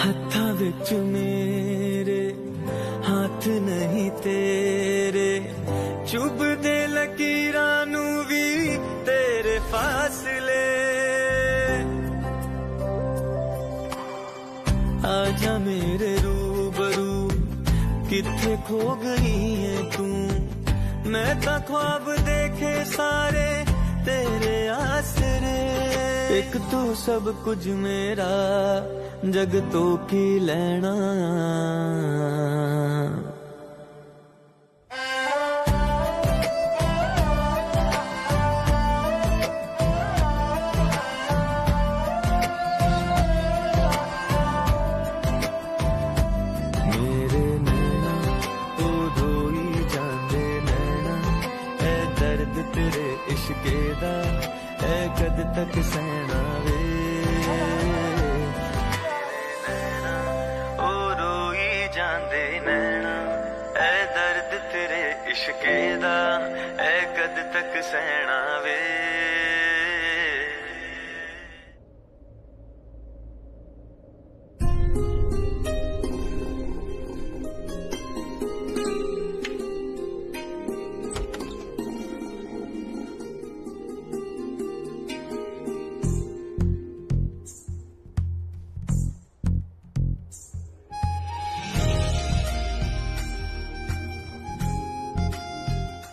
हत्था विच मेरे हाथ नहीं तेरे, चुभ दे लकीरां नू भी तेरे फासले। आजा मेरे रूबरू, किथे खो गई है तू, मैं तो ख्वाब देखे सारे तेरे आसरे। एक तो सब कुछ मेरा, जग तो की लेना। मेरे नैना तो धोई जांदे नैना, ऐ दर्द तेरे इश्के दा ऐ कद तक सहना वे। जांदे नैना ऐ दर्द तेरे इश्के दा ऐ कद तक सहना वे।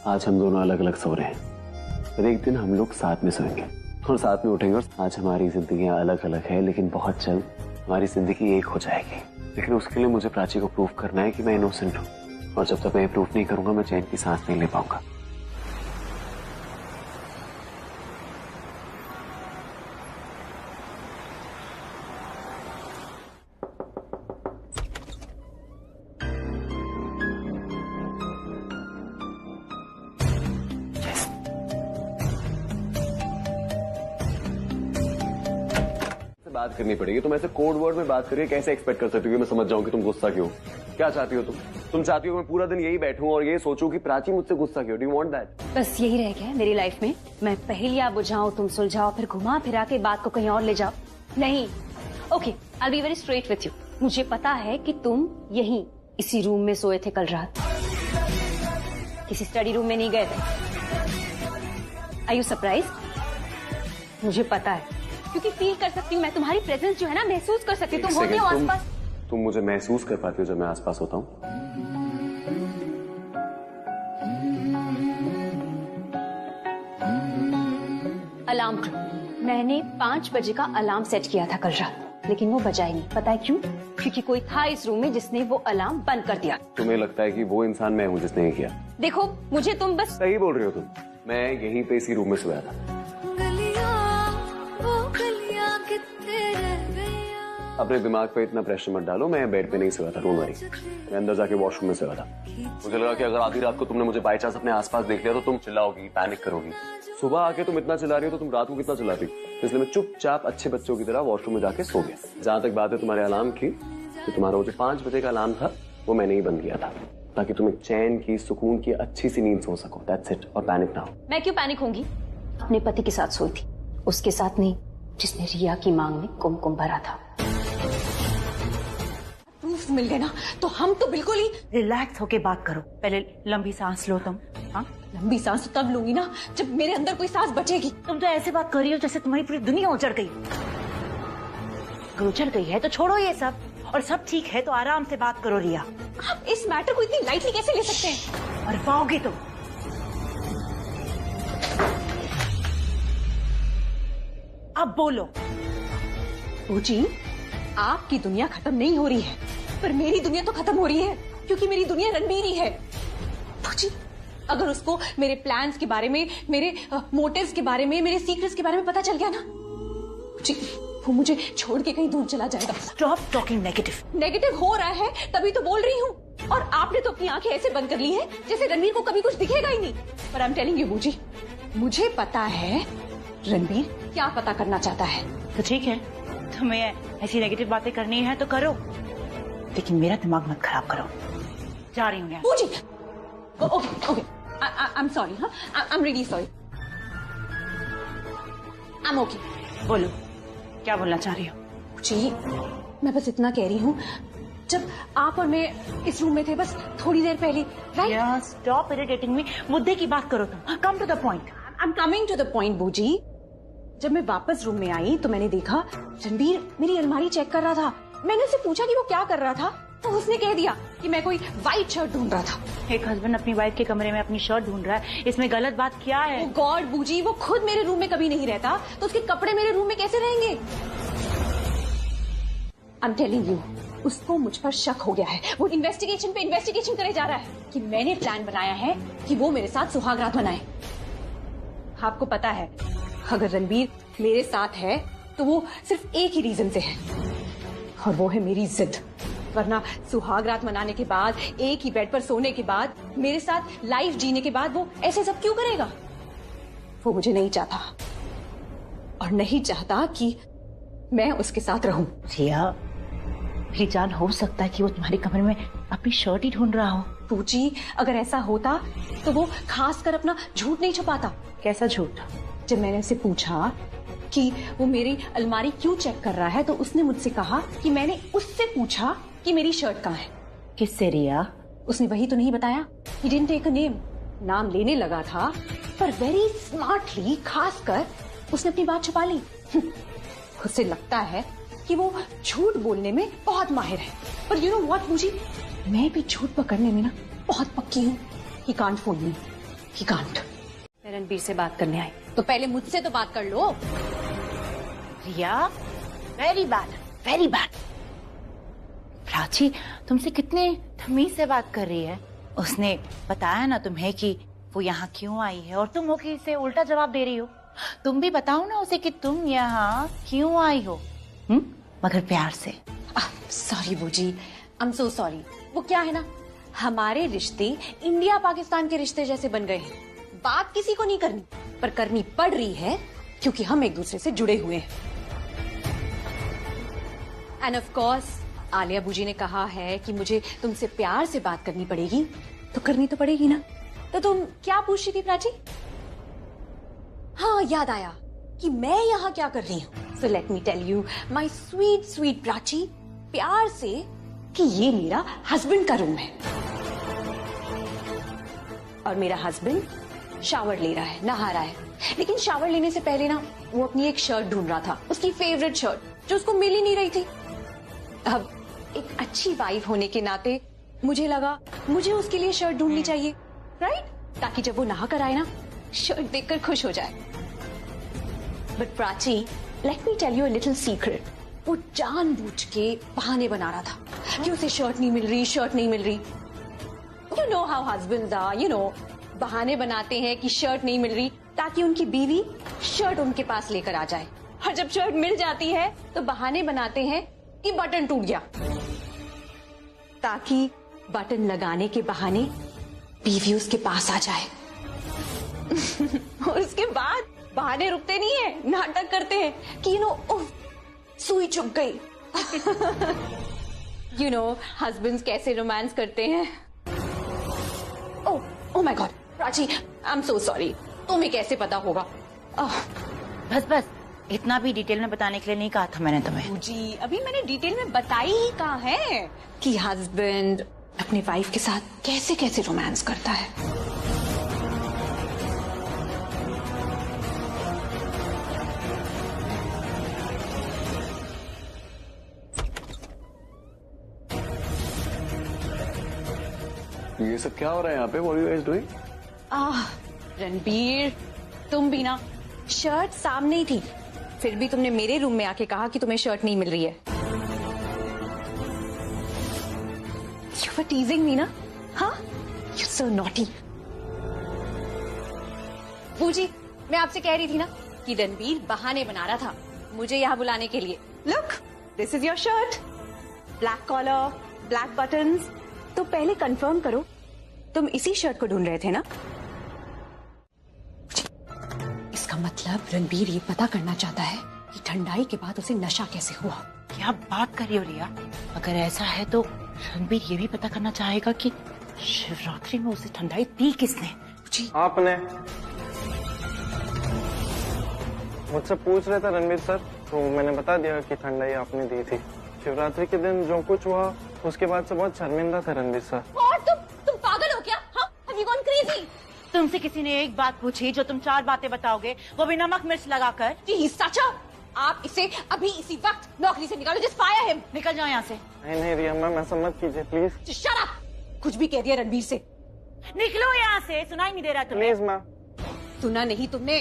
आज हम दोनों अलग अलग सो रहे हैं, पर एक दिन हम लोग साथ में सोएंगे और साथ में उठेंगे। और आज हमारी जिंदगियां अलग अलग है, लेकिन बहुत जल्द हमारी जिंदगी एक हो जाएगी। लेकिन उसके लिए मुझे प्राची को प्रूव करना है कि मैं इनोसेंट हूँ, और जब तक मैं प्रूफ नहीं करूंगा मैं चैन की सांस नहीं ले पाऊंगा। बात करनी पड़ेगी। तुम ऐसे कोड वर्ड में बात करिए, कैसे एक्सपेक्ट कर सकती हो कि मैं समझ जाऊं कि तुम गुस्सा क्यों? क्या चाहती हो तुम चाहती हो मैं पूरा दिन यही बैठूं और ये सोचूं कि प्राची मुझसे गुस्सा क्यों? Do you want that? बस यही रह गया है मेरी लाइफ में। मैं पहेलियां बुझाऊं, तुम सुलझाओ, फिर घुमा फिरा के बात को कहीं और ले जाओ। नहीं, okay, I be very straight with you. मुझे पता है कि तुम यहीं इसी रूम में सोए थे कल रात, किसी स्टडी रूम में नहीं गए थे। Are you surprise? मुझे पता है, क्योंकि फील कर सकती हूँ मैं, तुम्हारी प्रेजेंस जो है ना महसूस कर सकती हूँ। तुम होती हो आसपास। तुम मुझे महसूस कर पाती हो जब मैं आसपास होता हूँ? अलार्म क्लॉक, मैंने 5 बजे का अलार्म सेट किया था कल रात, लेकिन वो बजा ही नहीं। पता है क्यों? क्योंकि कोई था इस रूम में जिसने वो अलार्म बंद कर दिया। तुम्हें लगता है कि वो इंसान मैं हूँ जिसने ये किया? देखो, मुझे तुम बस सही बोल रही हो तुम। मैं यहीं पे इसी रूम में सोया था। अपने दिमाग पे इतना प्रेशर मत डालो। मैं बेड पे नहीं सोया था, डोंट वरी। मैं अंदर जाके वॉशरूम में सोया था। मुझे लगा कि अगर आधी रात को तुमने मुझे बाय चांस अपने आसपास देख लिया तो तुम चिल्लाओगी, पैनिक करोगी। सुबह आके तुम इतना चिल्ला रही हो तो तुम रात को कितना चिल्लाती? इसलिए मैं चुपचाप अच्छे बच्चों की तरह वॉशरूम में जाके सो गया। जहां तक बात है तुम्हारे अलार्म की, तो तुम्हारा वो जो 5 बजे का अलार्म था वो मैंने ही बंद किया था, ताकि तुम एक चैन की, सुकून की, अच्छी सी नींद सो सको। That's it. और पैनिक ना हो। मैं क्यों पैनिक होंगी? अपने पति के साथ सोई थी, उसके साथ नहीं जिसने रिया की मांग में कुमकुम भरा था। प्रूफ मिल गए ना, तो हम तो बिल्कुल ही रिलैक्स होके बात करो। पहले लंबी सांस लो तुम। हाँ, लंबी सांस तो तब लूंगी ना जब मेरे अंदर कोई सांस बचेगी। तुम तो ऐसे बात कर रही हो जैसे तुम्हारी पूरी दुनिया उजड़ गई। अगर उजड़ गई है तो छोड़ो ये सब, और सब ठीक है तो आराम से बात करो रिया। आप इस मैटर को इतनी लाइटली कैसे ले सकते हैं? और पाओगे तुम। अब बोलो। जी, आपकी दुनिया खत्म नहीं हो रही है, पर मेरी दुनिया तो खत्म हो रही है, क्योंकि मेरी दुनिया रणबीर ही है। जी, अगर उसको मेरे प्लान्स के बारे में, मेरे मोटिव्स के बारे में, मेरे सीक्रेट्स के बारे में पता चल गया ना जी, वो मुझे छोड़ के कहीं दूर चला जाएगा। Stop talking negative. नेगेटिव हो रहा है तभी तो बोल रही हूँ, और आपने तो अपनी आंखें ऐसे बंद कर ली है जैसे रणबीर को कभी कुछ दिखेगा ही नहीं। पर आई एम टेलिंग यू बूजी, मुझे पता है रणबीर क्या पता करना चाहता है। तो ठीक है, तुम्हें ऐसी नेगेटिव बातें करनी है तो करो, लेकिन मेरा दिमाग मत खराब करो। जा रही हूँ। बूजी, okay okay, I am sorry. हाँ, I am really sorry. I am okay. बोलो, क्या बोलना चाह रही हो? जी, मैं बस इतना कह रही हूँ, जब आप और मैं इस रूम में थे बस थोड़ी देर पहले, राइट? स्टॉप इरिटेटिंग मी, मुद्दे की बात करो तुम, come to the point. I am coming to the point बूजी। जब मैं वापस रूम में आई तो मैंने देखा रणबीर मेरी अलमारी चेक कर रहा था। मैंने उससे पूछा कि वो क्या कर रहा था, तो उसने कह दिया कि मैं कोई व्हाइट शर्ट ढूंढ रहा था। एक हस्बैंड अपनी वाइफ के कमरे में अपनी शर्ट ढूंढ रहा है, इसमें गलत बात क्या है? गॉड बूजी, वो खुद मेरे रूम में कभी नहीं रहता, तो उसके कपड़े मेरे रूम में कैसे रहेंगे? आई एम टेलिंग यू, उसको मुझ पर शक हो गया है। वो इन्वेस्टिगेशन पे इन्वेस्टिगेशन करे जा रहा है कि मैंने प्लान बनाया है कि वो मेरे साथ सुहागरात मनाए। आपको पता है, अगर रणबीर मेरे साथ है तो वो सिर्फ एक ही रीजन से है, और वो है मेरी जिद। वरना सुहागरात मनाने के बाद, एक ही बेड पर सोने के बाद, मेरे साथ लाइफ जीने के बाद वो ऐसे सब क्यों करेगा? वो मुझे नहीं चाहता, और नहीं चाहता कि मैं उसके साथ रहूं। रिया, मेरी जान, हो सकता है कि वो तुम्हारे कमरे में अपनी शर्ट ही ढूंढ रहा हो। पूजी, अगर ऐसा होता तो वो खासकर अपना झूठ नहीं छुपाता। कैसा झूठ? जब मैंने उससे पूछा कि वो मेरी अलमारी क्यों चेक कर रहा है, तो उसने मुझसे कहा कि मैंने उससे पूछा कि मेरी शर्ट कहाँ है। किससे रिया? उसने वही तो नहीं बताया। He didn't take a name। नाम लेने लगा था, पर वेरी स्मार्टली खासकर उसने अपनी बात छुपा ली। उससे लगता है कि वो झूठ बोलने में बहुत माहिर है, पर यू नो व्हाट पूजी, मैं भी झूठ पकड़ने में ना बहुत पक्की हूँ। He can't fool me। He can't। मैं रणबीर से बात करने आई तो पहले मुझसे तो बात कर लो। Riya, very bad, very bad. Prachi तुमसे कितने तमीज से बात कर रही है। उसने बताया ना तुम्हें कि वो यहाँ क्यों आई है, और तुम हो कि इसे उल्टा जवाब दे रही हो। तुम भी बताओ ना उसे कि तुम यहाँ क्यों आई हो, मगर प्यार से। सॉरी बूजी, आई एम सो सॉरी। वो क्या है ना, हमारे रिश्ते इंडिया पाकिस्तान के रिश्ते जैसे बन गए हैं। बात किसी को नहीं करनी, पर करनी पड़ रही है क्योंकि हम एक दूसरे से जुड़े हुए हैं। एंड ऑफ कोर्स आलिया बूजी ने कहा है कि मुझे तुमसे प्यार से बात करनी पड़ेगी, तो करनी तो पड़ेगी ना। तो तुम क्या पूछ रही थी प्राची? हाँ, याद आया कि मैं यहाँ क्या कर रही हूँ। So let me tell you my sweet sweet Prachi, प्यार से, कि ये मेरा हस्बैंड का रूम है, और मेरा हस्बैंड शावर ले रहा है, नहा रहा है। लेकिन शावर लेने से पहले ना वो अपनी एक शर्ट ढूंढ रहा था, उसकी फेवरेट शर्ट, जो उसको मिल ही नहीं रही थी। अब एक अच्छी वाइफ होने के नाते मुझे लगा मुझे उसके लिए शर्ट ढूंढनी चाहिए, राइट? ताकि जब वो नहा कर आए ना, शर्ट देखकर खुश हो जाए। But Prachi, let me tell you a little secret. वो जानबूझ के बहाने बना रहा था कि उसे शर्ट नहीं मिल रही, शर्ट नहीं मिल रही। You know how husbands are, you know, बहाने बनाते हैं कि शर्ट नहीं मिल रही ताकि उनकी बीवी शर्ट उनके पास लेकर आ जाए, और जब शर्ट मिल जाती है तो बहाने बनाते हैं कि बटन टूट गया, ताकि बटन लगाने के बहाने बीवी उसके पास आ जाए। और उसके बाद बहाने रुकते नहीं है, नाटक करते हैं कि यू नो सुई चुभ गई। यू नो हस्बैंड्स कैसे रोमांस करते हैं। Oh my God Prachi, I am so sorry. तुम्हें कैसे पता होगा? बस बस, इतना भी डिटेल में बताने के लिए नहीं कहा था मैंने तुम्हें। जी, अभी मैंने डिटेल में बताई ही कहा है कि हस्बैंड अपने वाइफ के साथ कैसे कैसे रोमांस करता है। ये सब क्या हो रहा है यहाँ पे? What are you guys doing? Ranbir, तुम भी ना, शर्ट सामने ही थी, फिर भी तुमने मेरे रूम में आके कहा कि तुम्हें शर्ट नहीं मिल रही है। You were teasing me ना? हाँ? You're so naughty। पूजी, मैं आपसे कह रही थी ना कि रणबीर बहाने बना रहा था मुझे यहाँ बुलाने के लिए। Look, this is your shirt, black collar, black buttons। तो पहले कंफर्म करो, तुम इसी शर्ट को ढूंढ रहे थे ना? इसका मतलब रणबीर ये पता करना चाहता है कि ठंडाई के बाद उसे नशा कैसे हुआ। क्या बात कर रही हो रिया? अगर ऐसा है तो रणबीर ये भी पता करना चाहेगा कि शिवरात्रि में उसे ठंडाई दी किसने। जी, आपने मुझसे पूछ रहे थे रणबीर सर, तो मैंने बता दिया कि ठंडाई आपने दी थी। शिवरात्रि के दिन जो कुछ हुआ उसके बाद से बहुत शर्मिंदा था रणबीर सर। और तुम पागल हो क्या? हाँ, have you gone crazy? तुमसे किसी ने एक बात पूछी जो तुम 4 बातें बताओगे, वो भी नमक मिर्च लगाकर। साचा, आप इसे अभी इसी वक्त नौकरी से निकालो। Just fire him. निकल जाओ यहाँ से। नहीं रिया मैम, ऐसा मत कीजिए प्लीज। Just shut up! कुछ भी कह दिया रणबीर से। निकलो यहाँ से, सुनाई नहीं दे रहा तुम्हें? Please ma'am. सुना नहीं तुमने?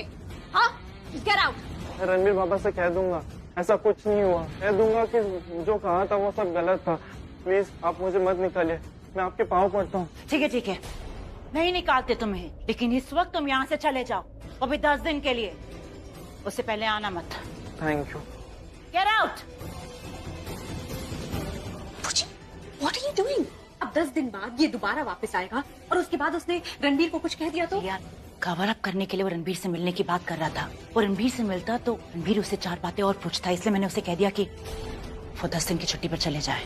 हाँ, गेट आउट। रणबीर बाबा से कह दूंगा ऐसा कुछ नहीं हुआ, कह दूंगा कि जो कहा था वो सब गलत था। प्लीज आप मुझे मत निकालिए, मैं आपके पाँव पड़ता हूँ। ठीक है, नहीं निकालते तुम्हें, लेकिन इस वक्त तुम यहाँ से चले जाओ, वो भी 10 दिन के लिए। उससे पहले आना मत। Thank you. Get out. What are you doing? अब 10 दिन बाद ये दोबारा वापस आएगा और उसके बाद उसने रणबीर को कुछ कह दिया तो? यार, कवर अप करने के लिए वो रणबीर से मिलने की बात कर रहा था। वो रणबीर से मिलता तो रणबीर उससे 4 बातें और पूछता, इसलिए मैंने उसे कह दिया कि वो 10 दिन की छुट्टी पर चले जाए।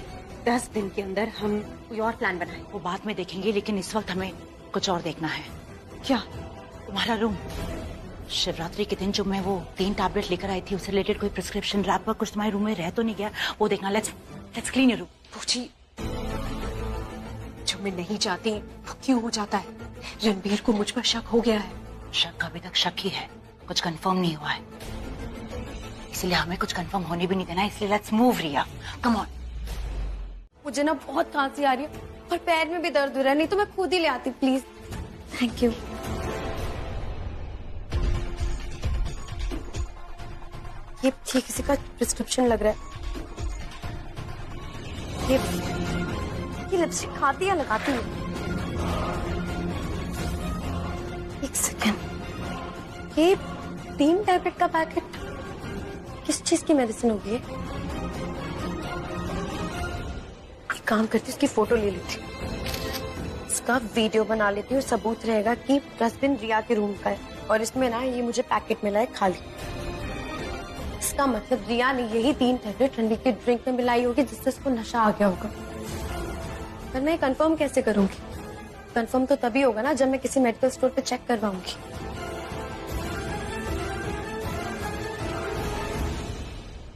10 दिन के अंदर हम कोई और प्लान बनाएं। वो बाद में देखेंगे, लेकिन इस वक्त हमें कुछ और देखना है। क्या? तुम्हारा रूम। शिवरात्रि के दिन जो मैं वो 3 टैबलेट लेकर आई थी, उससे रिलेटेड कोई प्रिस्क्रिप्शन रैपर कुछ तुम्हारे रूम में रह तो नहीं गया, वो देखना। Let's clean your room. पूछी, जो मैं नहीं चाहती वो क्यों हो जाता है? रणबीर को मुझ पर शक हो गया है। शक अभी तक शक ही है, कुछ कंफर्म नहीं हुआ है, इसलिए हमें कुछ कंफर्म होने भी नहीं देना। इसलिए let's move Riya, come on. मुझे ना बहुत खांसी आ रही है और पैर में भी दर्द हो रहा है, नहीं तो मैं खुद ही ले आती प्लीज। Thank you. ये किसी का प्रिस्क्रिप्शन लग रहा है। ये लिपस्टिक खाती या लगाती है? एक सेकेंड, ये 3 टैबलेट का पैकेट किस चीज की मेडिसिन होगी? एक काम करती हूँ, इसकी फोटो ले लेती हूँ, इसका वीडियो बना लेती हूँ, सबूत रहेगा कि डस्टबिन रिया के रूम का है और इसमें ना ये मुझे पैकेट मिला है खाली। इसका मतलब रिया ने यही 3 टैबलेट रणबीर के ड्रिंक में मिलाई होगी जिससे इसको नशा आ गया होगा। पर मैं कंफर्म कैसे करूंगी? कंफर्म तो तभी होगा ना जब मैं किसी मेडिकल स्टोर पे चेक करवाऊंगी।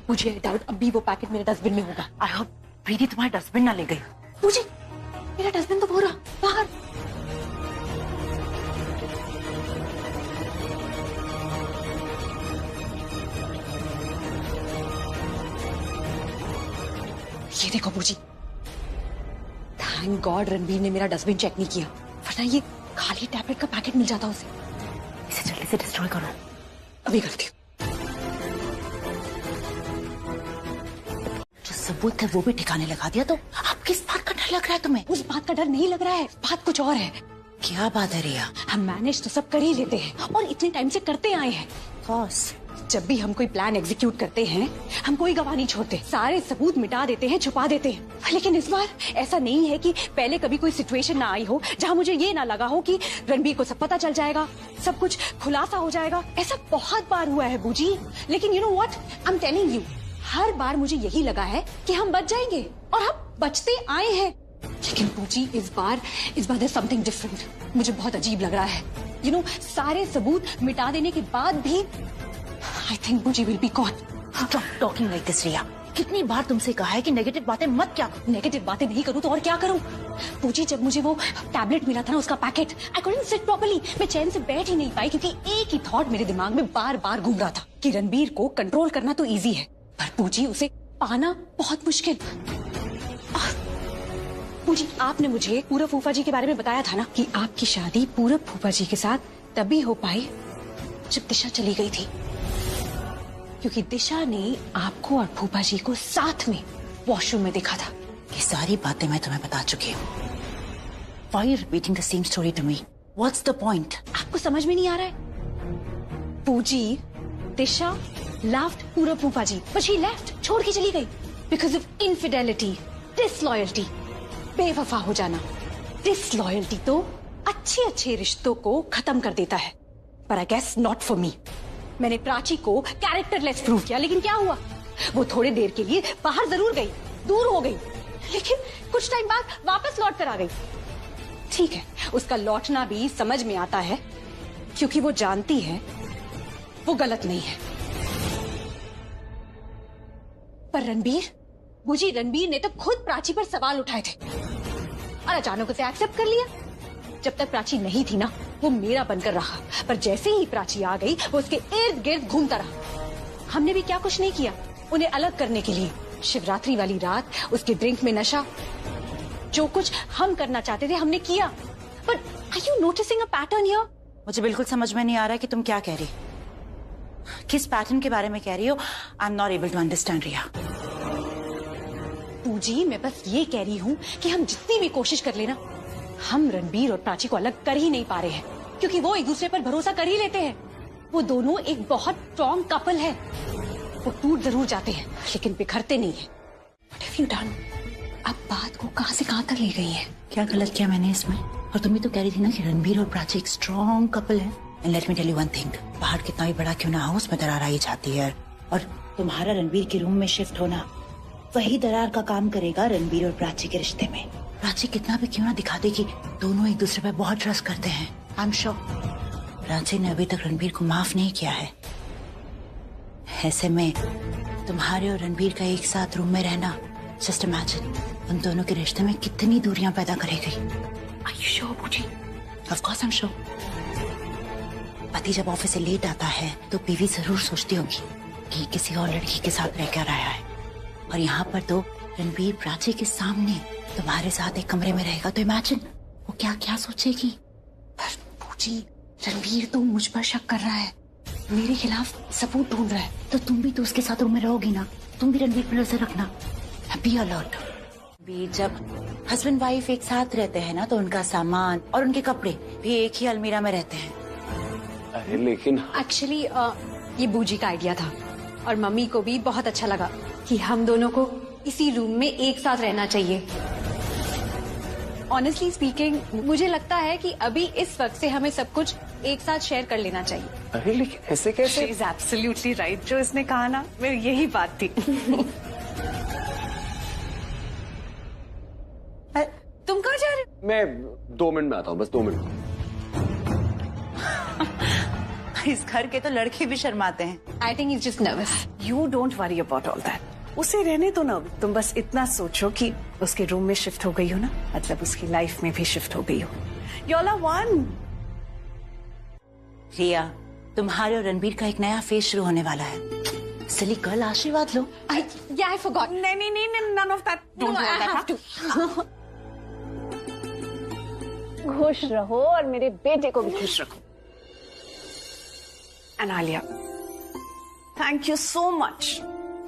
मुझे डाउट अभी वो पैकेट मेरे डस्टबिन में होगा। आई होप प्रीति तुम्हारे डस्टबिन ना ले गई। मुझे मेरा डस्टबिन तो पूरा बाहर। ये देखो बूजी, थैंक गॉड रणबीर ने मेरा डस्टबिन चेक नहीं किया, वरना ये खाली टैबलेट का पैकेट मिल जाता उसे। इसे जल्दी से डिस्ट्रॉय करो। अभी करती हूँ। जो सबूत है वो भी ठिकाने लगा दिया, तो अब किस बात का डर लग रहा है तुम्हें? उस बात का डर नहीं लग रहा है, बात कुछ और है। क्या बात है रिया? हम मैनेज तो सब कर ही लेते हैं और इतने टाइम से करते आए हैं। बॉस, जब भी हम कोई प्लान एग्जीक्यूट करते हैं, हम कोई गवाह नहीं छोड़ते, सारे सबूत मिटा देते हैं, छुपा देते हैं। लेकिन इस बार ऐसा नहीं है कि पहले कभी कोई सिचुएशन ना आई हो जहां मुझे ये ना लगा हो कि रणबीर को सब पता चल जाएगा, सब कुछ खुलासा हो जाएगा। ऐसा बहुत बार हुआ है बूजी, लेकिन you know what, I am telling you, हर बार मुझे यही लगा है कि हम बच जाएंगे और हम बचते आए हैं। लेकिन बूजी इस बार देयर समथिंग डिफरेंट। मुझे बहुत अजीब लग रहा है। यू नो, सारे सबूत मिटा देने के बाद भी I think Booji will be caught. Stop talking like this, रिया। कितनी बार तुमसे कहा है कि नेगेटिव बातें मत क्या करो। नेगेटिव बातें नहीं करूं तो और क्या करूं? बूजी, जब मुझे वो टैबलेट मिला था ना, उसका packet, I couldn't sit properly. मैं चैन से बैठ ही नहीं पाई क्योंकि एक ही थॉट मेरे दिमाग में बार बार घूम रहा था कि रणबीर को कंट्रोल करना तो इजी है, पर बूजी उसे पाना बहुत मुश्किल। बूजी, आपने मुझे पूरब फूफा जी के बारे में बताया था ना कि आपकी शादी पूरब फूफा जी के साथ तभी हो पाई जब दिशा चली गई थी, क्योंकि दिशा ने आपको और फूफा जी को साथ में वॉशरूम में देखा था। ये सारी बातें मैं तुम्हें बता चुकी हूँ। Why are you repeating the same story to me? What's the point? आपको समझ में नहीं आ रहा है? पूजी, दिशा loved पूरब फूफा जी, but she left, छोड़ के चली गई because of infidelity, disloyalty, बेवफा हो जाना। डिसलॉयल्टी तो अच्छे रिश्तों को खत्म कर देता है, पर I guess not for me. मैंने प्राची को कैरेक्टरलेस प्रूव किया, लेकिन क्या हुआ? वो थोड़ी देर के लिए बाहर जरूर गई, दूर हो गई, लेकिन कुछ टाइम बाद वापस लौट कर आ गई। ठीक है, उसका लौटना भी समझ में आता है क्योंकि वो जानती है वो गलत नहीं है। पर रणबीर, बुझी रणबीर ने तो खुद प्राची पर सवाल उठाए थे और अचानक उसे एक्सेप्ट कर लिया। जब तक प्राची नहीं थी ना, वो मेरा बनकर रहा, पर जैसे ही प्राची आ गई वो उसके इर्द गिर्द घूमता रहा। हमने भी क्या कुछ नहीं किया उन्हें अलग करने के लिए। शिवरात्रि वाली रात उसके ड्रिंक में नशा, जो कुछ हम करना चाहते थे हमने किया। But are you noticing a pattern here? मुझे बिल्कुल समझ में नहीं आ रहा कि तुम क्या कह रही, किस पैटर्न के बारे में कह रही हो। I am not able to understand Riya. पूजी, मैं बस ये कह रही हूँ कि हम जितनी भी कोशिश कर लेना, हम रणबीर और प्राची को अलग कर ही नहीं पा रहे हैं, क्योंकि वो एक दूसरे पर भरोसा कर ही लेते हैं। वो दोनों एक बहुत स्ट्रॉन्ग कपल है। वो टूट जरूर जाते हैं लेकिन बिखरते नहीं है। What have you done? अब बात को कहां से कहां तक ले गई है? क्या गलत किया मैंने इसमें? और तुम भी तो कह रही थी ना कि रणबीर और प्राची एक स्ट्रॉन्ग कपल है। And let me tell you one thing, पहाड़ कितना भी बड़ा क्यों ना हो, उसमें दरार आ ही जाती है। और तुम्हारा रणबीर के रूम में शिफ्ट होना वही दरार का काम करेगा रणबीर और प्राची के रिश्ते में। प्राची कितना भी क्यों ना दिखा दे कि दोनों एक दूसरे पर बहुत ट्रस्ट करते हैं, आई एम श्योर प्राची ने अभी तक रणबीर को माफ नहीं किया है। ऐसे में तुम्हारे और रणबीर का एक साथ रूम में रहना, जस्ट इमेजिन उन दोनों के रिश्ते में कितनी दूरियां पैदा करेगी। Are you sure, पूजी? Of course I am sure. पति जब ऑफिस से लेट आता है तो बीवी जरूर सोचती होगी कि किसी और लड़की के साथ रह कर आया है, और यहाँ पर तो रणबीर प्राची के सामने तुम्हारे साथ एक कमरे में रहेगा, तो इमेजिन वो क्या क्या सोचेगी। पर पूजी, रणबीर तो मुझ पर शक कर रहा है, मेरे खिलाफ सबूत ढूंढ रहा है। तो तुम भी तो उसके साथ रूम में रहोगी ना, तुम भी रणबीर पर नजर रखना, बी अलर्ट। भी जब हस्बैंड वाइफ एक साथ रहते हैं ना, तो उनका सामान और उनके कपड़े भी एक ही अलमीरा में रहते हैं। अरे लेकिन एक्चुअली ये बूजी का आइडिया था और मम्मी को भी बहुत अच्छा लगा कि हम दोनों को इसी रूम में एक साथ रहना चाहिए। ऑनेस्टली स्पीकिंग, मुझे लगता है कि अभी इस वक्त से हमें सब कुछ एक साथ शेयर कर लेना चाहिए। अरे लेकिन ऐसे कैसे? She is absolutely right, जो इसने कहा ना, मेरी यही बात थी। तुम कहाँ जा रहे हो? मैं 2 मिनट में आता हूँ, बस 2 मिनट। इस घर के तो लड़के भी शर्माते हैं। I think is just nervous. You don't worry about all that, उसे रहने दो ना। तुम बस इतना सोचो कि उसके रूम में शिफ्ट हो गई हो ना, मतलब उसकी लाइफ में भी शिफ्ट हो गई हो। You all are one. Riya, तुम्हारे और रणबीर का एक नया फेज शुरू होने वाला है। सिली गर्ल, आशीर्वाद लो। I forgot. नहीं, none of that. Don't No, I do have that. to. खुश रहो और मेरे बेटे को भी खुश रखो। अनालिया, थैंक यू सो मच।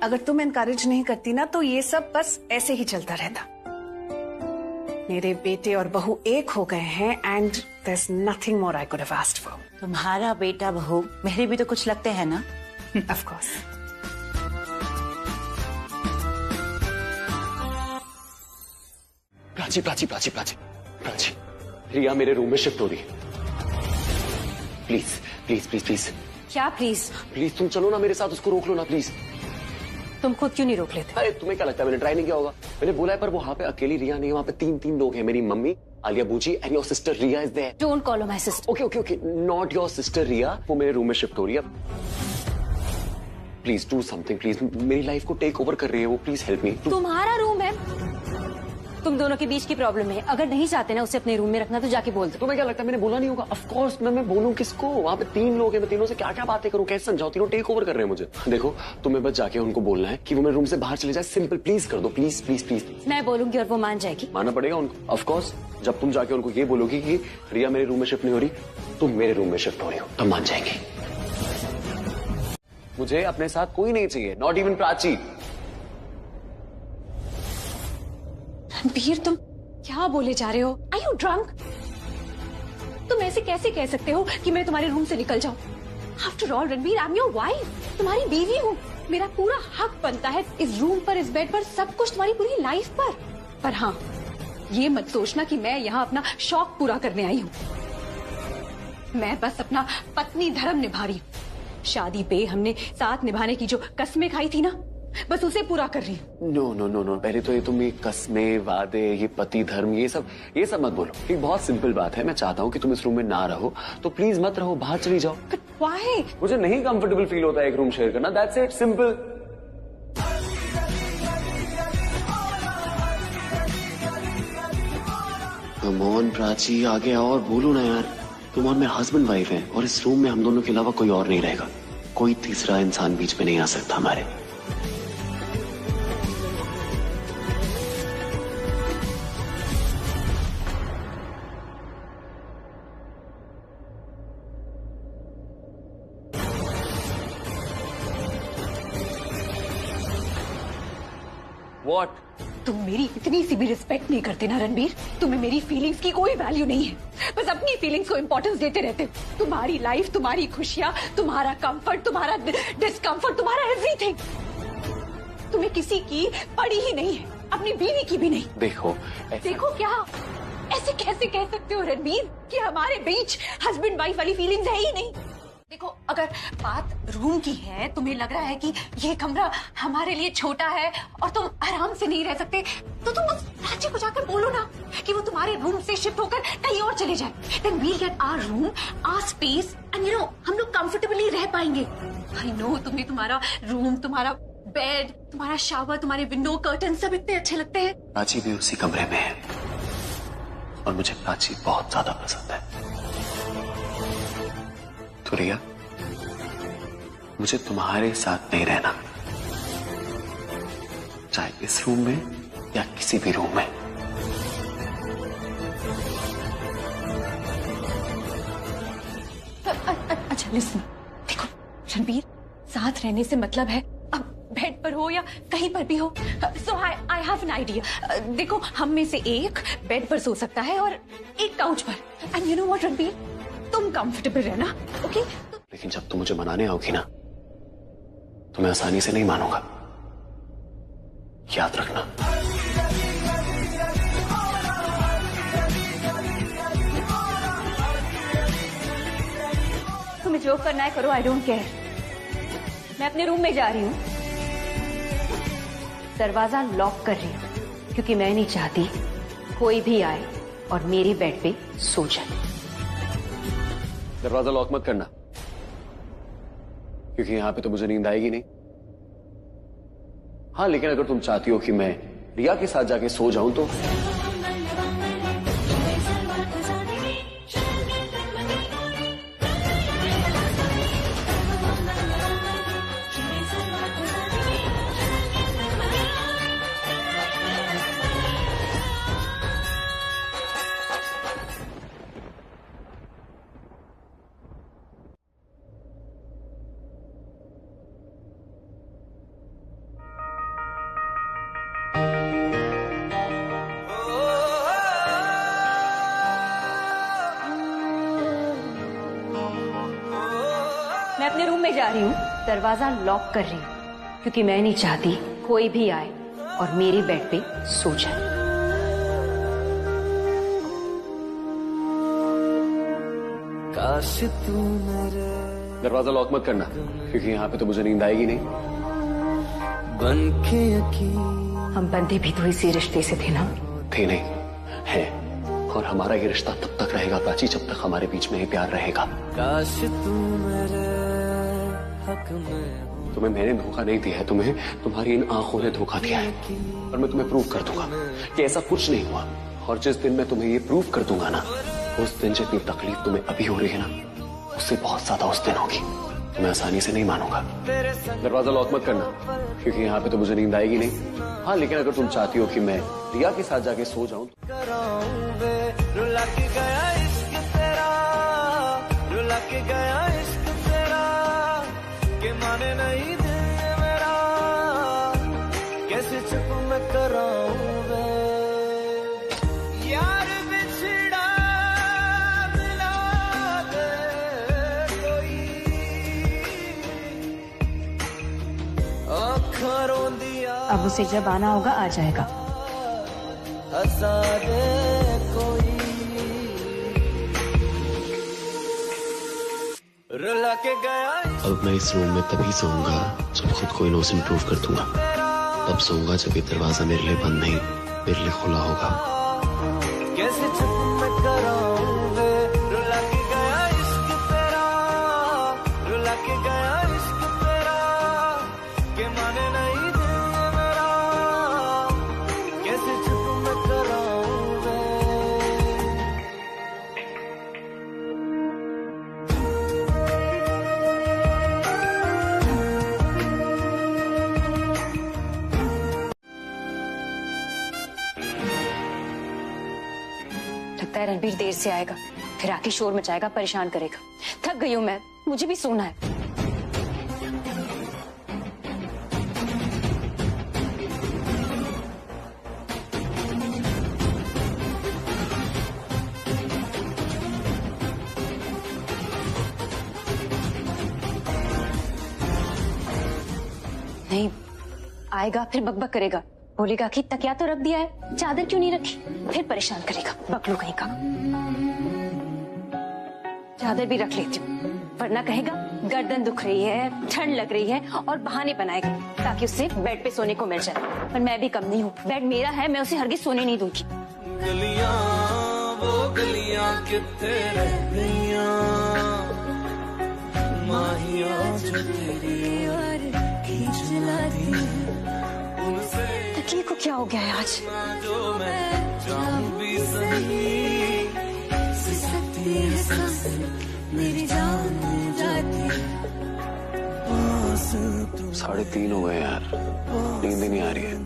अगर तुम एनकरेज नहीं करती ना, तो ये सब बस ऐसे ही चलता रहता। मेरे बेटे और बहू एक हो गए हैं and there is nothing more I could have asked for. तुम्हारा बेटा बहू मेरे भी तो कुछ लगते हैं ना। Of course. प्राची प्राची प्राची प्राची प्राची, रिया मेरे रूम में शिफ्ट हो रही है। प्लीज प्लीज प्लीज प्लीज क्या प्लीज? प्लीज तुम चलो ना मेरे साथ, उसको रोक लो ना प्लीज। तुम खुद क्यों नहीं रोक लेते? अरे तुम्हें क्या लगता है मैंने ट्राई नहीं किया होगा? मैंने बोला है, पर वहाँ पे अकेली रिया नहीं है, वहाँ पे 3 लोग हैं। मेरी मम्मी, आलिया बूजी and your sister Riya is there. Don't call my sister. Okay okay okay, not your sister Riya. वो मेरे रूम में शिफ्ट हो रही है। Please do something, please. मेरी लाइफ को टेक ओवर कर रही है वो, प्लीज हेल्प मी। तुम्हारा रूम है, तुम दोनों के बीच की प्रॉब्लम है। अगर नहीं चाहते ना उसे अपने रूम में रखना, तो जाके बोल दो। तुम्हें क्या लगता है मैंने बोला नहीं होगा? ऑफ कोर्स मैं बोलूं किसको? वहाँ पे 3 लोग हैं, मैं तीनों से क्या क्या बातें करूं, कैसे समझाऊं? तीनों टेक ओवर कर रहे हैं मुझे। देखो तुम्हें बस जाके उनको बोलना है कि वो मेरे रूम से बाहर चले जाए। सिंपल, प्लीज कर दो, प्लीज प्लीज प्लीज। मैं बोलूंगी और वो मान जाएगी। मानना पड़ेगा उनको, ऑफ कोर्स। जब तुम जाके उनको ये बोलोगी कि रिया मेरे रूम में शिफ्ट नहीं हो रही, तुम मेरे रूम में शिफ्ट हो रही हो, तब मान जाएंगे। मुझे अपने साथ कोई नहीं चाहिए, नॉट इवन प्राची। रणबीर, तुम क्या बोले जा रहे हो? Are you drunk? तुम ऐसे कैसे कह सकते हो कि मैं तुम्हारे रूम से निकल जाऊं? After all Ranbir, I am your wife, तुम्हारी बीवी हूँ। मेरा पूरा हक बनता है इस रूम पर, इस बेड पर, सब कुछ तुम्हारी पूरी लाइफ पर। पर हाँ, ये मत सोचना कि मैं यहाँ अपना शौक पूरा करने आई हूँ। मैं बस अपना पत्नी धर्म निभा रही हूँ। शादी पे हमने साथ निभाने की जो कस्में खाई थी ना, बस उसे पूरा कर रही हूँ। नो नो नो नो, पहले तो ये तुम ये कस्में, वादे, ये पति धर्म, ये सब मत बोलो। एक बहुत सिंपल बात है, मैं चाहता हूँ कि तुम इस रूम में ना रहो, तो प्लीज मत रहो, बाहर चली जाओ। But why? मुझे नहीं कंफर्टेबल फील होता है एक रूम शेयर करना, that's it, simple. Come on Prachi, आगे आओ और बोलो ना यार। तुम और मैं हस्बैंड वाइफ हैं और इस रूम में हम दोनों के अलावा कोई और नहीं रहेगा। कोई तीसरा इंसान बीच में नहीं आ सकता हमारे। What? तुम मेरी इतनी सी भी रिस्पेक्ट नहीं करते ना रणबीर। तुम्हें मेरी फीलिंग्स की कोई वैल्यू नहीं है, बस अपनी फीलिंग्स को इंपॉर्टेंस देते रहते हो। तुम्हारी लाइफ, तुम्हारी खुशियां, तुम्हारा कंफर्ट, तुम्हारा डिस्कंफर्ट, तुम्हारा एवरीथिंग, तुम्हें किसी की पड़ी ही नहीं है, अपनी बीवी की भी नहीं। देखो देखो क्या? ऐसे कैसे कह सकते हो रणबीर कि हमारे बीच हस्बैंड वाइफ वाली फीलिंग्स है ही नहीं? देखो, अगर बात रूम की है, तुम्हें लग रहा है कि ये कमरा हमारे लिए छोटा है और तुम आराम से नहीं रह सकते, तो तुम उस प्राची को जाकर बोलो ना कि वो तुम्हारे रूम से शिफ्ट होकर कहीं और चले जाए। Then we'll get our room, our space, and हम लोग कंफर्टेबली रह पाएंगे। I know तुम्हें तुम्हारा रूम, तुम्हारा बेड, तुम्हारा शावर, तुम्हारे विंडो कर्टन सब इतने अच्छे लगते हैं। प्राची भी उसी कमरे में है और मुझे प्राची बहुत ज्यादा पसंद है। तो रिया, मुझे तुम्हारे साथ नहीं रहना, चाहे इस रूम में या किसी भी रूम में। अच्छा लिसन, देखो रणबीर, साथ रहने से मतलब है अब बेड पर हो या कहीं पर भी हो। सो आई हैव एन आइडिया। देखो, हम में से एक बेड पर सो सकता है और एक काउच पर। And you know what Ranbir, तुम कंफर्टेबल रहना, ओके? लेकिन जब तुम मुझे मनाने आओगी ना, तो मैं आसानी से नहीं मानूंगा, याद रखना। तुम्हें जो करना है करो, आई डोंट केयर। मैं अपने रूम में जा रही हूँ, दरवाजा लॉक कर रही हूँ, क्योंकि मैं नहीं चाहती कोई भी आए और मेरे बेड पे सो जाए। दरवाजा लॉक मत करना, क्योंकि यहां पे तो मुझे नींद आएगी नहीं। हाँ, लेकिन अगर तुम चाहती हो कि मैं रिया के साथ जाके सो जाऊं तो मैं अपने रूम में जा रही हूँ, दरवाजा लॉक कर रही हूँ, क्योंकि मैं नहीं चाहती कोई भी आए और मेरे बेड पे सो जाए। काश तू मेरे दरवाजा लॉक मत करना, क्योंकि यहाँ पे तो मुझे नींद आएगी नहीं। बनके यकीन हम बंधे भी तो इसी रिश्ते से थे ना? थे नहीं, है, और हमारा ये रिश्ता तब तक रहेगा प्राची जब तक हमारे बीच में ये प्यार रहेगा। काश तू मेरे हक में हो। तुम्हें मैंने धोखा नहीं दिया है, तुम्हें तुम्हारी इन आंखों ने धोखा दिया है, और मैं तुम्हें प्रूव कर दूंगा कि ऐसा कुछ नहीं हुआ। और जिस दिन मैं तुम्हें ये प्रूव कर दूंगा ना, उस दिन जितनी तकलीफ तुम्हें अभी हो रही है ना, उससे बहुत ज्यादा उस दिन होगी। तो मैं आसानी से नहीं मानूंगा। दरवाजा लॉक मत करना, क्योंकि यहाँ पे तो मुझे नींद आएगी नहीं। हाँ, लेकिन अगर तुम चाहती हो कि मैं रिया के साथ जाके सो जाऊं कराऊंगे, रुला के गया इश्क तेरा, रुला के गया इश्क तेरा, के माने नहीं दिल मेरा, कैसे चुप मैं कराऊंगा। यार बिछड़ा मिला दे कोई, आँखां रोंदिया अब उसे जब आना होगा आ जाएगा। हंसा दे कोई, रुला के गया अब मैं इस रूम में तभी सोऊंगा जब खुद को इनोसेंट प्रूव कर दूंगा। तब सोऊंगा जब ये दरवाजा मेरे लिए बंद नहीं, मेरे लिए खुला होगा। कैसे चुप मैं कराऊंगे, रुला के गया इश्क तेरा, रुला के गया इश्क तेरा, के माने नहीं दिल मेरा, कैसे चुप मैं कराऊंगे। रणबीर देर से आएगा, फिर आके शोर मचाएगा, परेशान करेगा। थक गई हूं मैं, मुझे भी सोना है। नहीं आएगा, फिर बकबक करेगा, बोलेगा कि तकिया तो रख दिया है, चादर क्यों नहीं रखी, फिर परेशान करेगा, बकलू कहीं का। चादर भी रख लेती हूँ, वरना कहेगा गर्दन दुख रही है, ठंड लग रही है, और बहाने बनाएगा ताकि उसे बेड पे सोने को मिल जाए। पर मैं भी कम नहीं हूँ, बेड मेरा है, मैं उसे हरगिज सोने नहीं दूंगी। गलियां वो गलियां कित्थे रह गईयां, माहिया जो तेरी और खींच लाती उनसे तकिए को क्या हो गया है आज? जो मैं जाऊं भी सही, सिसकती है सांस मेरी जान जाती। 3:30 हो गए यार, नींद ही नहीं आ रही है।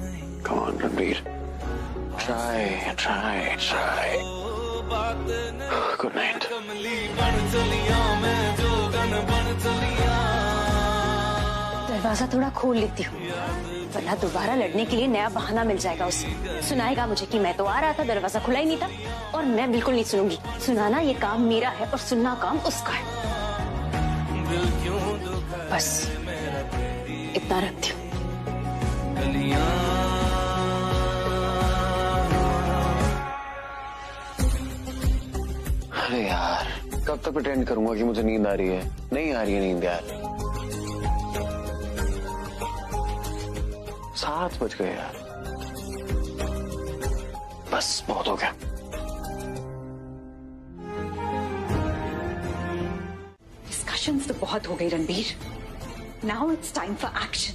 Come on Ranbir, try. Good night. कमली बन चलिया मैं जोगन बन चलिया। दरवाजा थोड़ा खोल लेती हूँ, वरना दोबारा लड़ने के लिए नया बहाना मिल जाएगा उसे। सुनाएगा मुझे कि मैं तो आ रहा था, दरवाजा खुला ही नहीं था, और मैं बिल्कुल नहीं सुनूंगी। सुनाना ये काम मेरा है और सुनना काम उसका है। बस इतना रखती हूँ। अरे यार, कब तक प्रिटेंड करूंगा कि मुझे नींद आ रही है? नहीं आ रही है नींद यार। 7 बज गए यार, बस बहुत हो गया। डिस्कशंस तो बहुत हो गई Ranbir, now it's time for action.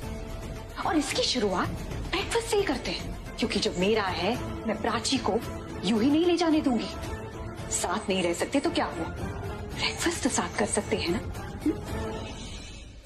और इसकी शुरुआत ब्रेकफास्ट से ही करते हैं, क्योंकि जो मेरा है मैं प्राची को यूं ही नहीं ले जाने दूंगी। साथ नहीं रह सकते तो क्या हुआ, ब्रेकफास्ट तो साथ कर सकते हैं ना।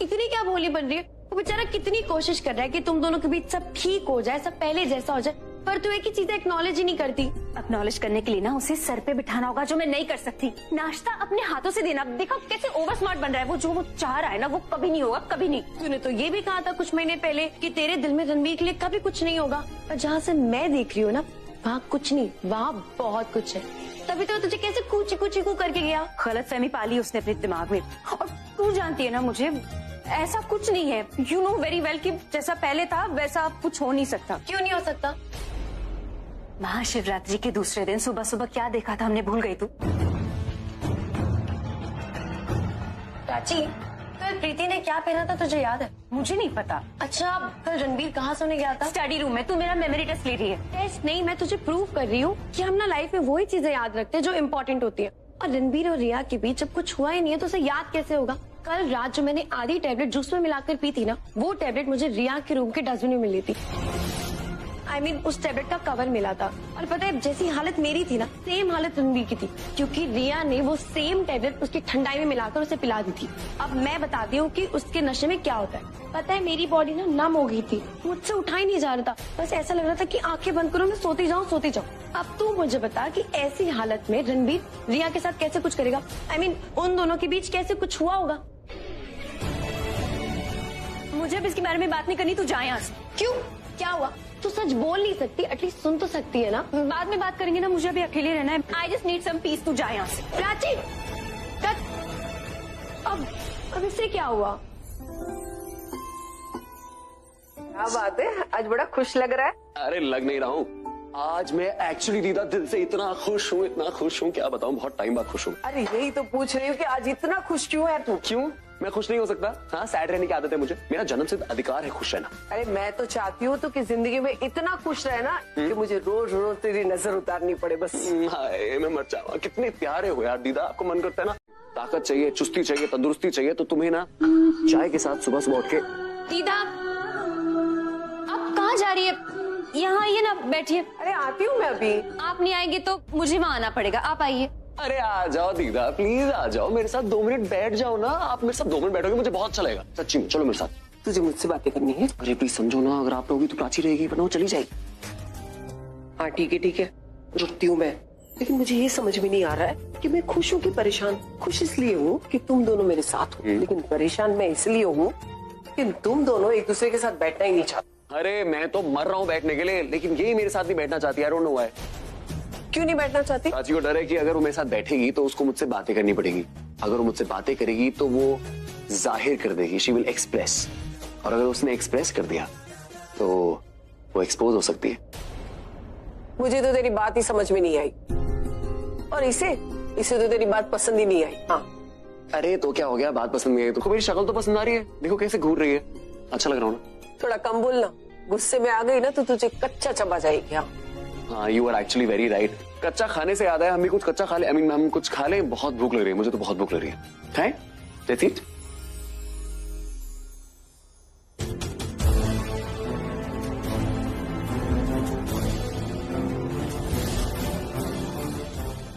इतनी क्या भोली बन रही है? वो बेचारा कितनी कोशिश कर रहा है कि तुम दोनों के बीच सब ठीक हो जाए, सब पहले जैसा हो जाए, पर तू एक ही चीजें एक्नॉलेज ही नहीं करती। एक्नॉलेज करने के लिए ना उसे सर पे बिठाना होगा, जो मैं नहीं कर सकती। नाश्ता अपने हाथों से देना। देखो कैसे ओवर स्मार्ट बन रहा है वो, जो वो चाह रहा है ना वो कभी नहीं होगा, कभी नहीं। तूने तो ये भी कहा था कुछ महीने पहले कि तेरे दिल में रणबीर के लिए कभी कुछ नहीं होगा, पर जहाँ से मैं देख रही हूँ ना, वहाँ कुछ नहीं, वहाँ बहुत कुछ है। तभी तो तुझे कैसे कूची कूची कू करके गया। गलतफहमी पाली उसने अपने दिमाग में, और तू जानती है ना मुझे, ऐसा कुछ नहीं है। यू नो वेरी वेल कि जैसा पहले था वैसा अब कुछ हो नहीं सकता। क्यों नहीं हो सकता? महाशिवरात्रि के दूसरे दिन सुबह सुबह क्या देखा था हमने, भूल गई तू? प्राची, कल प्रीति ने क्या पहना था तुझे याद है? मुझे नहीं पता। अच्छा, कल रणबीर कहाँ सोने गया था? स्टडी रूम में। तू मेरा मेमोरी टेस्ट ले रही है? टेस्ट नहीं, मैं तुझे प्रूव कर रही हूँ कि हम ना लाइफ में वही चीजें याद रखते हैं जो इम्पोर्टेंट होती है। और रणबीर और रिया के बीच जब कुछ हुआ ही नहीं है तो उसे याद कैसे होगा? कल रात जो मैंने आधी टैबलेट जूस में मिलाकर पी थी ना, वो टैबलेट मुझे रिया के रूम के डस्टबिन में मिली थी। I mean, उस टैबलेट का कवर मिला था। और पता है, जैसी हालत मेरी थी ना, सेम हालत रणबीर की थी, क्योंकि रिया ने वो सेम टैबलेट उसकी ठंडाई में मिलाकर उसे पिला दी थी। अब मैं बताती हूँ कि उसके नशे में क्या होता है। पता है, मेरी बॉडी ना नम हो गई थी, मुझसे उठा ही नहीं जा रहा था, बस ऐसा लग रहा था कि आंखें बंद करो, मैं सोती जाऊँ। अब तू मुझे बता कि ऐसी हालत में रणबीर रिया के साथ कैसे कुछ करेगा? I mean, उन दोनों के बीच कैसे कुछ हुआ होगा? मुझे अब इसके बारे में बात नहीं करनी, तू जा यहाँ से। क्यों? क्या हुआ? तू सच बोल नहीं सकती? एटलीस्ट सुन तो सकती है ना। बाद में बात करेंगे ना, मुझे अभी अकेले रहना है। I just need some peace. तू जा यहाँ से। प्राची, अब इससे क्या हुआ? क्या बात है, आज बड़ा खुश लग रहा है। अरे लग नहीं रहा हूँ, आज मैं एक्चुअली दीदा दिल से इतना खुश हूँ, क्या बताऊँ, बहुत टाइम बाद खुश हूँ। अरे यही तो पूछ रही हूँ कि आज इतना खुश क्यों है तू? क्यों? मैं खुश नहीं हो सकता? हाँ, सैड रहने की आदत है मुझे, मेरा जन्मसिद्ध अधिकार है खुश रहना। अरे मैं तो चाहती हूँ तो कि जिंदगी में इतना खुश रहना कि मुझे रोज रोज तेरी नजर उतारनी पड़े बस। हाय, मैं मर जाऊंगा। कितने प्यारे हो यार दीदा, आपको मन करता है ना ताकत चाहिए, चुस्ती चाहिए, तंदुरुस्ती चाहिए, तो तुम्हें ना चाय के साथ सुबह सुबह उठ के। दीदा, आप कहाँ जा रही है? यहाँ आइए ना, बैठिए। अरे आती हूँ मैं अभी। आप नहीं आएंगे तो मुझे वहाँ आना पड़ेगा, आप आइए। अरे आ जाओ दीदा, प्लीज आ जाओ, मेरे साथ 2 मिनट बैठ जाओ ना। आप मेरे साथ 2 मिनट बैठोगे मुझे बहुत अच्छा लगेगा, सच्ची में। चलो मेरे साथ। तुझे मुझसे बातें करनी है? अरे प्लीज समझो ना, अगर आप रहोगी तो प्राची रहेगी, वरना वो चली जाएगी। हाँ ठीक है, रुकती हूँ मैं। लेकिन मुझे ये समझ में नहीं आ रहा है कि मैं खुश हूँ कि परेशान। खुश इसलिए हूँ कि तुम दोनों मेरे साथ हो, लेकिन परेशान मैं इसलिए हूँ कि तुम दोनों एक दूसरे के साथ बैठना ही नहीं चाहते। अरे मैं तो मर रहा हूँ बैठने के लिए, लेकिन यही मेरे साथ नहीं बैठना चाहती। I don't know why. क्यों नहीं बैठना चाहती? प्राची को डर है कि अगर वो मेरे साथ बैठेगी तो उसको मुझसे बातें करनी पड़ेगी। अगर वो मुझसे बातें करेगी तो वो जाहिर कर देगी, शी विल एक्सप्रेस। और अगर उसने एक्सप्रेस कर दिया तो वो एक्सपोज हो सकती है। मुझे तो तेरी बात ही समझ में नहीं आई, और इसे तो तेरी बात पसंद ही नहीं आई। हाँ, अरे तो क्या हो गया, बात पसंद नहीं आई? तुमको मेरी शक्ल तो पसंद आ रही है, देखो कैसे घूर रही है, अच्छा लग रहा हूँ ना? थोड़ा कम बोलना, गुस्से में आ गई ना तो तुझे कच्चा चबा जाएगी। हाँ, you are actually very right. कच्चा खाने से याद है, हम भी कुछ कच्चा खा ले। हम कुछ खा ले, बहुत भूख लग रही है, मुझे तो बहुत भूख लग रही है। Let's eat.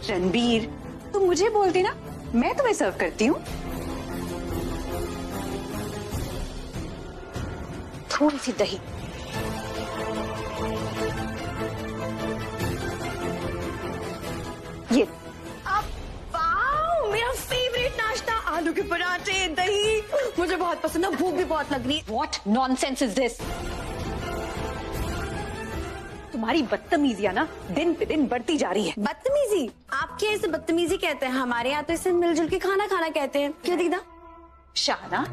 रणबीर, तुम मुझे बोलती ना, मैं तुम्हें सर्व करती हूँ। थोड़ी सी दही। ये वाओ, मेरा फेवरेट नाश्ता, आलू के पराठे, दही। मुझे बहुत पसंद है, भूख भी बहुत लग रही है। What nonsense is this? तुम्हारी बदतमीजियां ना दिन पे दिन बढ़ती जा रही है। बदतमीजी? आपके इसे बदतमीजी कहते हैं, हमारे यहाँ तो इसे मिलजुल के खाना खाना कहते हैं। क्यों दीदा? शाहना,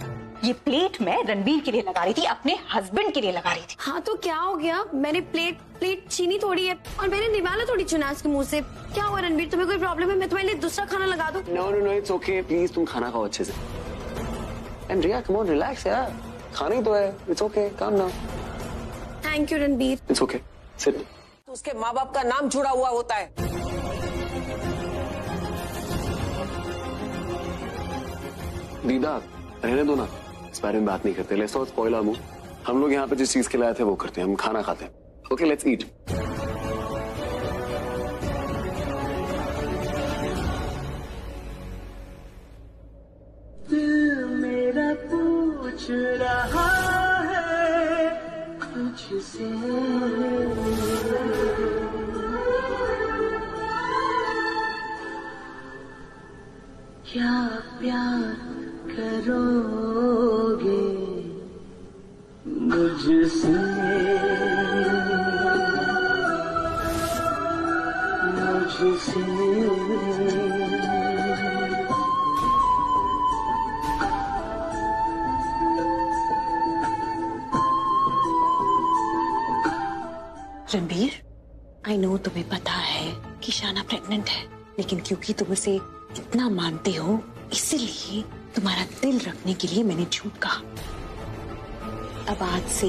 ये प्लेट मैं रणबीर के लिए लगा रही थी, अपने हस्बैंड के लिए लगा रही थी। हाँ तो क्या हो गया? मैंने प्लेट छीनी थोड़ी है और मैंने निवाला थोड़ी चुना इसके मुंह से। क्या हुआ रणबीर, तुम्हें कोई प्रॉब्लम है? मैं तुम्हारे लिए दूसरा खाना लगा दूं? नो, इट्स ओके, प्लीज तुम खाना खाओ अच्छे से। And Riya, come on, relax यार, खाना ही तो है। It's okay, calm now. Thank you Ranbir. It's okay, sit. तो उसके माँ बाप का नाम जुड़ा हुआ होता है। दीदा, रहने दो ना, इस बारे में बात नहीं करते। Let's not spoil our mood. हम लोग यहाँ पे जिस चीज के लिए आए थे वो करते हैं, हम खाना खाते हैं। Okay, let's eat. मेरा पूछ रहा है तुझसे, क्या प्यार करोगे मुझसे, रणबीर, आई नो तुम्हें पता है कि शाना प्रेग्नेंट है, लेकिन क्योंकि तुम उसे इतना मानते हो इसीलिए तुम्हारा दिल रखने के लिए मैंने झूठ कहा। अब आज से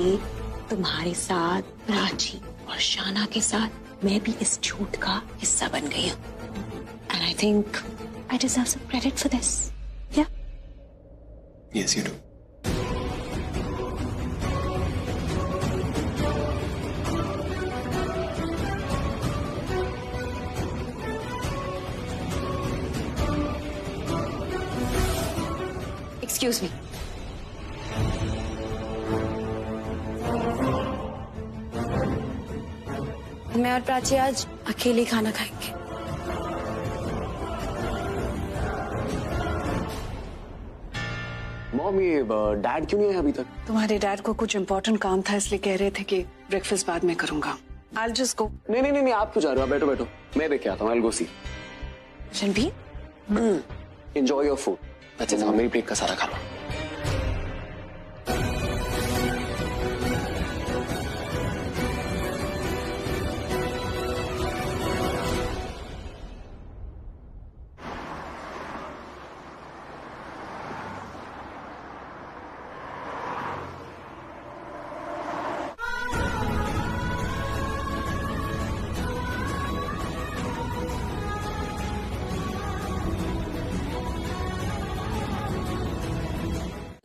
तुम्हारे साथ प्राची और शाना के साथ मैं भी इस झूठ का हिस्सा बन गई हूँ। And I think I deserve some credit for this. Yeah yes you do. Excuse me. मैं और प्राची आज अकेले खाना खाएंगे। मॉम, ये डैड क्यों नहीं आया अभी तक? तुम्हारे डैड को कुछ इम्पोर्टेंट काम था, इसलिए कह रहे थे कि ब्रेकफास्ट बाद में करूंगा। I'll just go। नहीं, आप क्यों जा रहे हो? बैठो बैठो, मैं देख के आता हूँ। I'll go see। Ranbir, Enjoy your food। अच्छे से मेरी प्लेट का सारा खा लो।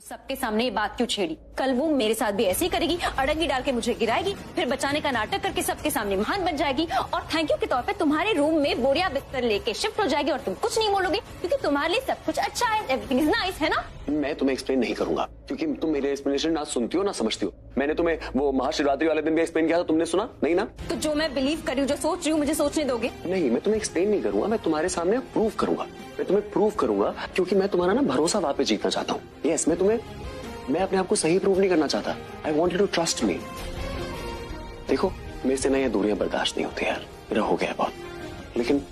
सबके सामने ये बात क्यों छेड़ी? कल वो मेरे साथ भी ऐसे ही करेगी, अड़ंगी डाल के मुझे गिराएगी, फिर बचाने का नाटक करके सबके सामने महान बन जाएगी और थैंक यू के तौर पे तुम्हारे रूम में बोरिया बिस्तर लेके शिफ्ट हो जाएगी और तुम कुछ नहीं बोलोगे क्योंकि तुम्हारे लिए सब कुछ अच्छा है, एवरीथिंग इज नाइस, है ना? मैं तुम्हें एक्सप्लेन नहीं करूंगा क्योंकि तुम मेरे एक्सप्लेनेशन ना सुनती हो ना समझती हो। मैंने तुम्हें वो महाशिवरात्रि वाले दिन भी एक्सप्लेन किया था, तुमने सुना नहीं ना? तो जो मैं बिलीव कर रही हूँ, जो सोच रही हूँ, मुझे सोचने दोगे? नहीं, मैं तुम्हें एक्सप्लेन नहीं करूंगा, मैं तुम्हारे सामने प्रूव करूंगा। मैं तुम्हें प्रूव करूंगा क्योंकि मैं तुम्हारा ना भरोसा वापस जीतना चाहता हूँ। यस, मैं अपने आप को सही प्रूव नहीं करना चाहता। I want you to trust me. देखो, मेरे से ना ये दूरियां बर्दाश्त नहीं होती यार, मेरा हो गया बहुत। लेकिन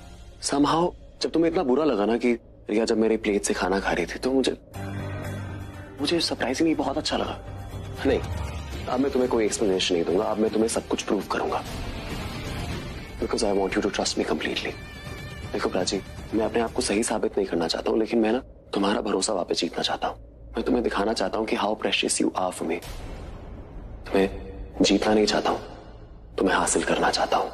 समहाउ जब तुम्हें इतना बुरा लगा ना कि रिया जब मेरी प्लेट से खाना खा रही थी, तो मुझे सरप्राइजिंगली बहुत अच्छा लगा। नहीं, अब मैं तुम्हें कोई एक्सप्लेनेशन नहीं दूंगा, अब मैं तुम्हें सब कुछ प्रूव करूंगा because I want you to trust me completely. देखो प्राची, मैं अपने आप को सही साबित नहीं करना चाहता हूँ, लेकिन मैं ना तुम्हारा भरोसा वापस जीतना चाहता हूँ। मैं तुम्हें दिखाना चाहता हूँ कि how precious you are for me. तुम्हें जीतना नहीं चाहता हूँ, तुम्हें हासिल करना चाहता हूँ।